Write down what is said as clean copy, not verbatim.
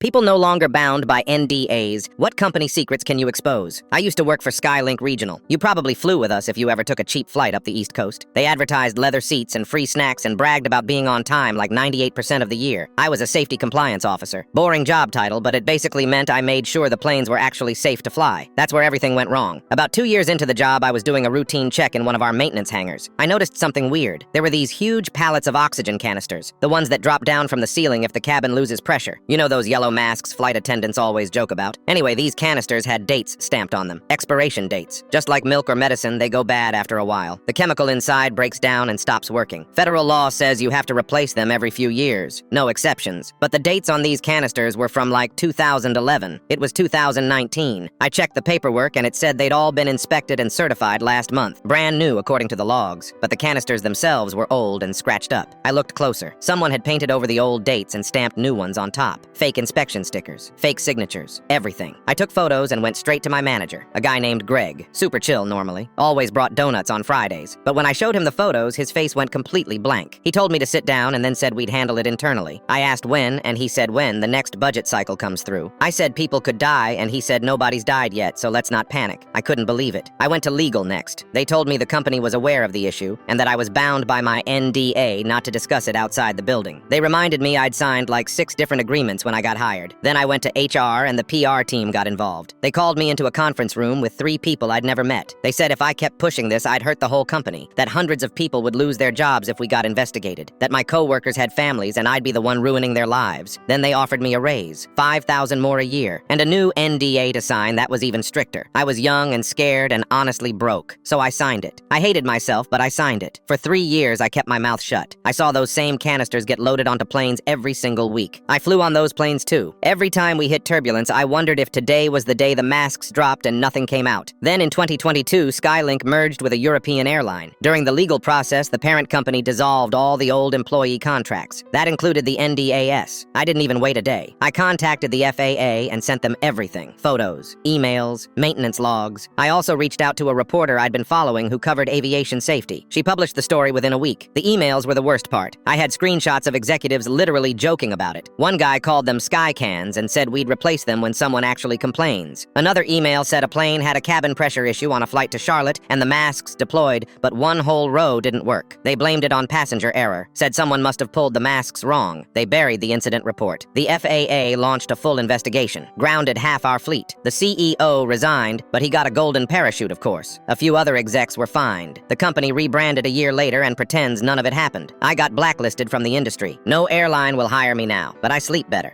People no longer bound by NDAs. What company secrets can you expose? I used to work for Skylink Regional. You probably flew with us if you ever took a cheap flight up the East Coast. They advertised leather seats and free snacks and bragged about being on time like 98% of the year. I was a safety compliance officer. Boring job title, but it basically meant I made sure the planes were actually safe to fly. That's where everything went wrong. About 2 years into the job, I was doing a routine check in one of our maintenance hangars. I noticed something weird. There were these huge pallets of oxygen canisters, the ones that drop down from the ceiling if the cabin loses pressure. You know those yellow masks flight attendants always joke about? Anyway, these canisters had dates stamped on them. Expiration dates. Just like milk or medicine, they go bad after a while. The chemical inside breaks down and stops working. Federal law says you have to replace them every few years. No exceptions. But the dates on these canisters were from like 2011. It was 2019. I checked the paperwork and it said they'd all been inspected and certified last month. Brand new according to the logs. But the canisters themselves were old and scratched up. I looked closer. Someone had painted over the old dates and stamped new ones on top. Fake inspection stickers. Fake signatures. Everything. I took photos and went straight to my manager, a guy named Greg. Super chill normally. Always brought donuts on Fridays. But when I showed him the photos, his face went completely blank. He told me to sit down and then said we'd handle it internally. I asked when, and he said when the next budget cycle comes through. I said people could die, and he said nobody's died yet, so let's not panic. I couldn't believe it. I went to legal next. They told me the company was aware of the issue, and that I was bound by my NDA not to discuss it outside the building. They reminded me I'd signed like 6 different agreements when I got hired. Then I went to HR, and the PR team got involved. They called me into a conference room with 3 people I'd never met. They said if I kept pushing this, I'd hurt the whole company, that hundreds of people would lose their jobs if we got investigated, that my coworkers had families and I'd be the one ruining their lives. Then they offered me a raise, $5,000 more a year, and a new NDA to sign that was even stricter. I was young and scared and honestly broke, so I signed it. I hated myself, but I signed it. For 3 years, I kept my mouth shut. I saw those same canisters get loaded onto planes every single week. I flew on those planes too. Every time we hit turbulence, I wondered if today was the day the masks dropped and nothing came out. Then in 2022, Skylink merged with a European airline. During the legal process, the parent company dissolved all the old employee contracts. That included the NDAS. I didn't even wait a day. I contacted the FAA and sent them everything. Photos, emails, maintenance logs. I also reached out to a reporter I'd been following who covered aviation safety. She published the story within a week. The emails were the worst part. I had screenshots of executives literally joking about it. One guy called them sky cans and said we'd replace them when someone actually complains. Another email said a plane had a cabin pressure issue on a flight to Charlotte and the masks deployed, but one whole row didn't work. They blamed it on passenger error, said someone must have pulled the masks wrong. They buried the incident report. The FAA launched a full investigation, grounded half our fleet. The CEO resigned, but he got a golden parachute, of course. A few other execs were fined. The company rebranded a year later and pretends none of it happened. I got blacklisted from the industry. No airline will hire me now, but I sleep better.